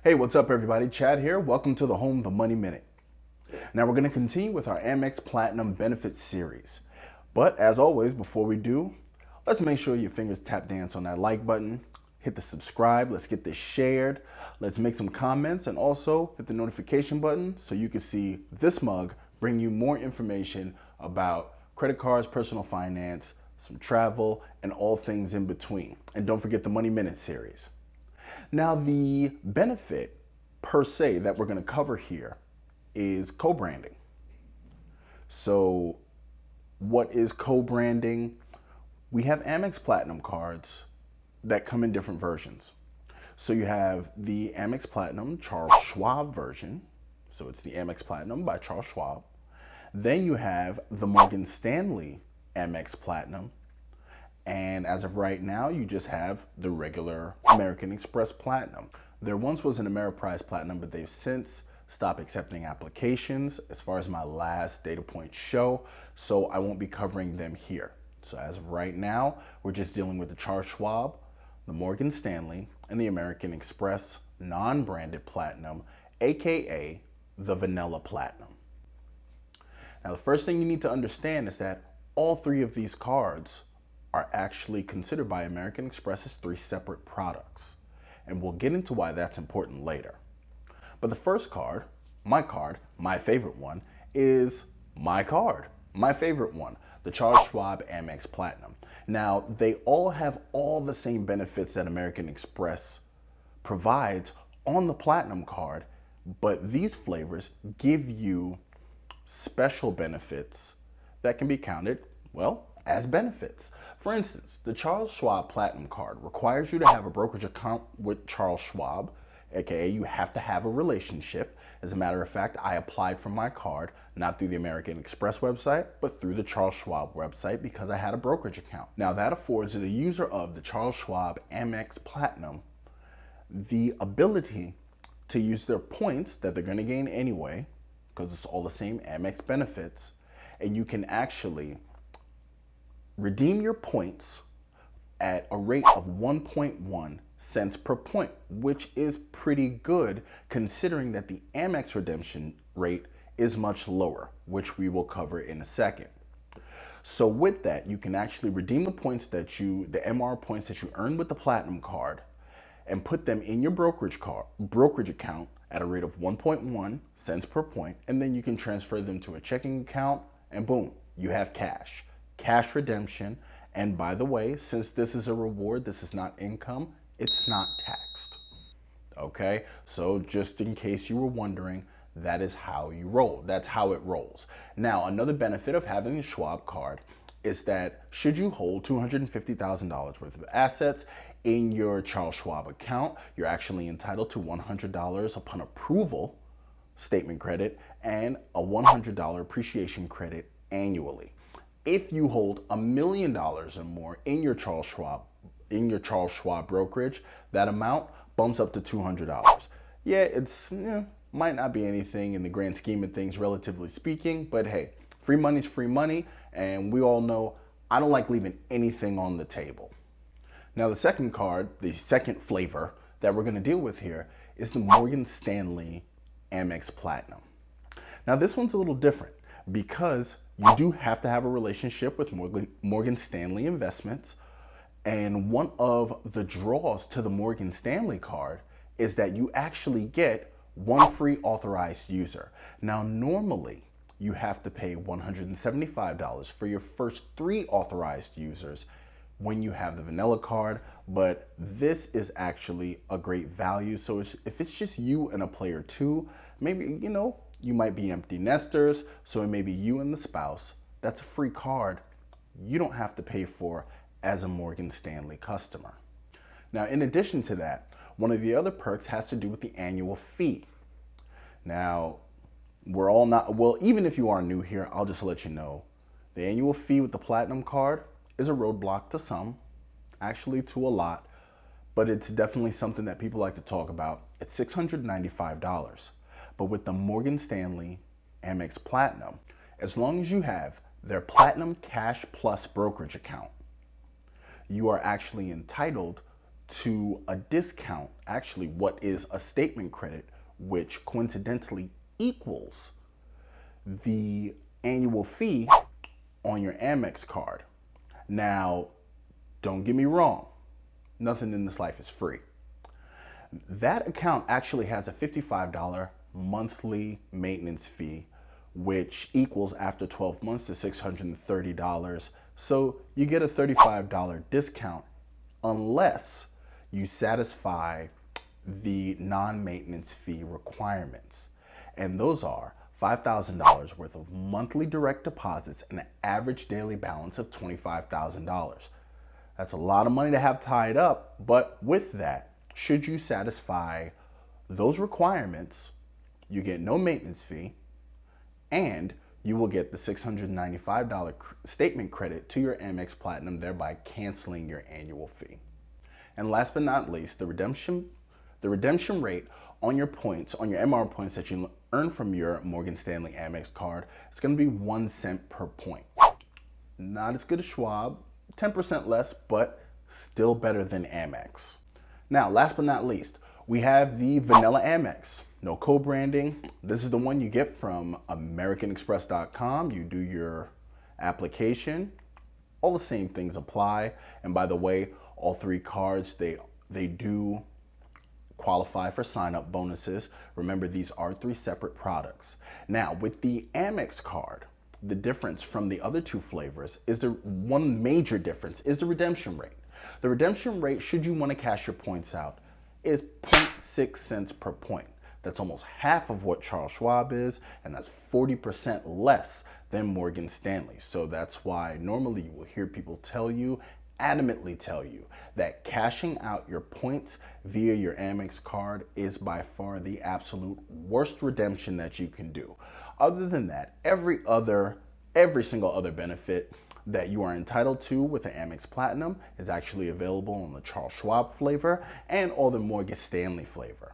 Hey, what's up everybody? Chad here. Welcome to the home, the Money Minute. Now we're going to continue with our Amex Platinum benefits series. But as always, before we do, let's make sure your fingers tap dance on that like button, hit the subscribe, let's get this shared, let's make some comments, and also hit the notification button so you can see this mug bring you more information about credit cards, personal finance, some travel, and all things in between. And don't forget the Money Minute series. Now, the benefit per se that we're going to cover here is co-branding. So, what is co-branding? We have Amex Platinum cards that come in different versions. So, you have the Amex Platinum Charles Schwab version. So, it's the Amex Platinum by Charles Schwab. Then you have the Morgan Stanley Amex Platinum. And as of right now, you just have the regular American Express Platinum. There once was an Ameriprise Platinum, but they've since stopped accepting applications as far as my last data points show, so I won't be covering them here. So as of right now, we're just dealing with the Charles Schwab, the Morgan Stanley, and the American Express non-branded Platinum, aka the Vanilla Platinum. Now, the first thing you need to understand is that all three of these cards are actually considered by American Express as three separate products. And we'll get into why that's important later. But the first card, my favorite one, is my card, my favorite one, the Charles Schwab Amex Platinum. Now, they all have all the same benefits that American Express provides on the Platinum card, but these flavors give you special benefits that can be counted, well, as benefits. For instance, the Charles Schwab Platinum card requires you to have a brokerage account with Charles Schwab, aka you have to have a relationship. As a matter of fact, I applied for my card not through the American Express website, but through the Charles Schwab website because I had a brokerage account. Now that affords the user of the Charles Schwab Amex Platinum the ability to use their points that they're going to gain anyway, because it's all the same Amex benefits, and you can actually redeem your points at a rate of 1.1 cents per point, which is pretty good considering that the Amex redemption rate is much lower, which we will cover in a second. So with that, you can actually redeem the points the MR points that you earn with the Platinum card and put them in your brokerage account at a rate of 1.1 cents per point, and then you can transfer them to a checking account and boom, you have cash redemption. And by the way, since this is a reward, this is not income, it's not taxed. Okay, so just in case you were wondering, that is how you roll. That's how it rolls. Now, another benefit of having a Schwab card is that should you hold $250,000 worth of assets in your Charles Schwab account, you're actually entitled to $100 upon approval statement credit and a $100 appreciation credit annually. If you hold $1 million or more in your Charles Schwab brokerage, that amount bumps up to $200. Yeah, it's might not be anything in the grand scheme of things, relatively speaking, but hey, free money's free money, and we all know I don't like leaving anything on the table. Now, the second card, the second flavor that we're going to deal with here is the Morgan Stanley Amex Platinum. Now, this one's a little different because you do have to have a relationship with Morgan Stanley Investments. And one of the draws to the Morgan Stanley card is that you actually get one free authorized user. Now, normally you have to pay $175 for your first 3 authorized users when you have the vanilla card, but this is actually a great value. So if it's just you and a player 2, maybe, you might be empty nesters, so it may be you and the spouse. That's a free card you don't have to pay for as a Morgan Stanley customer. Now, in addition to that, one of the other perks has to do with the annual fee. Now, even if you are new here, I'll just let you know, the annual fee with the Platinum card is a roadblock to some, actually to a lot, but it's definitely something that people like to talk about. It's $695. But with the Morgan Stanley Amex Platinum, as long as you have their Platinum Cash Plus brokerage account, you are actually entitled to a discount, actually what is a statement credit, which coincidentally equals the annual fee on your Amex card. Now, don't get me wrong, nothing in this life is free. That account actually has a $55 monthly maintenance fee, which equals after 12 months to $630. So you get a $35 discount unless you satisfy the non-maintenance fee requirements. And those are $5,000 worth of monthly direct deposits and an average daily balance of $25,000. That's a lot of money to have tied up, but with that, should you satisfy those requirements, you get no maintenance fee, and you will get the $695 statement credit to your Amex Platinum, thereby canceling your annual fee. And last but not least, the redemption rate on your points, on your MR points that you earn from your Morgan Stanley Amex card, it's going to be 1 cent per point. Not as good as Schwab, 10% less, but still better than Amex. Now, last but not least, we have the vanilla Amex. No co-branding. This is the one you get from AmericanExpress.com. You do your application. All the same things apply. And by the way, all three cards, they do qualify for sign-up bonuses. Remember, these are 3 separate products. Now, with the Amex card, the difference from the other 2 flavors is one major difference is the redemption rate. The redemption rate, should you want to cash your points out, is 0.6 cents per point. That's almost half of what Charles Schwab is, and that's 40% less than Morgan Stanley. So that's why normally you will hear people adamantly tell you, that cashing out your points via your Amex card is by far the absolute worst redemption that you can do. Other than that, every single other benefit that you are entitled to with the Amex Platinum is actually available on the Charles Schwab flavor and all the Morgan Stanley flavor.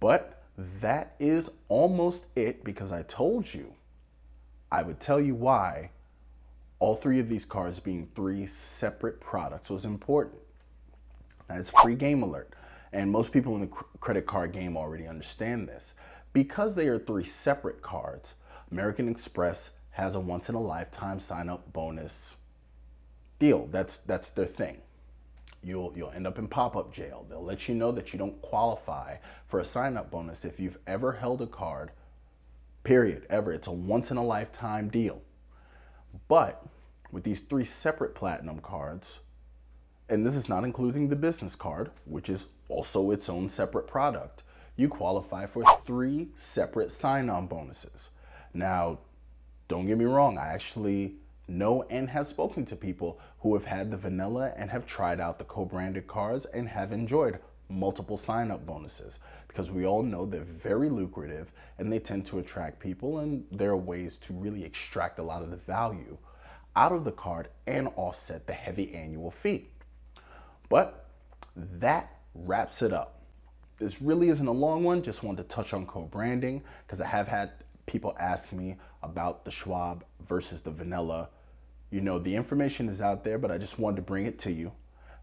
But that is almost it, because I told you I would tell you why all 3 of these cards being 3 separate products was important. Now, it's free game alert, and most people in the credit card game already understand this. Because they are 3 separate cards, American Express has a once-in-a-lifetime sign-up bonus deal. That's their thing. You'll end up in pop-up jail. They'll let you know that you don't qualify for a sign-up bonus if you've ever held a card, period, ever. It's a once-in-a-lifetime deal. But with these 3 separate platinum cards, and this is not including the business card, which is also its own separate product, you qualify for 3 separate sign-on bonuses. Now, don't get me wrong, I actually know and have spoken to people who have had the vanilla and have tried out the co-branded cards and have enjoyed multiple sign-up bonuses, because we all know they're very lucrative and they tend to attract people, and there are ways to really extract a lot of the value out of the card and offset the heavy annual fee. But that wraps it up. This really isn't a long one, just wanted to touch on co-branding because I have had people ask me about the Schwab versus the vanilla. You know, the information is out there, but I just wanted to bring it to you.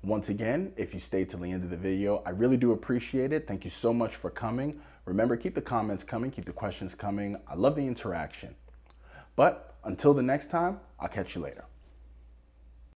Once again, if you stayed till the end of the video, I really do appreciate it. Thank you so much for coming. Remember, keep the comments coming, keep the questions coming. I love the interaction. But until the next time, I'll catch you later.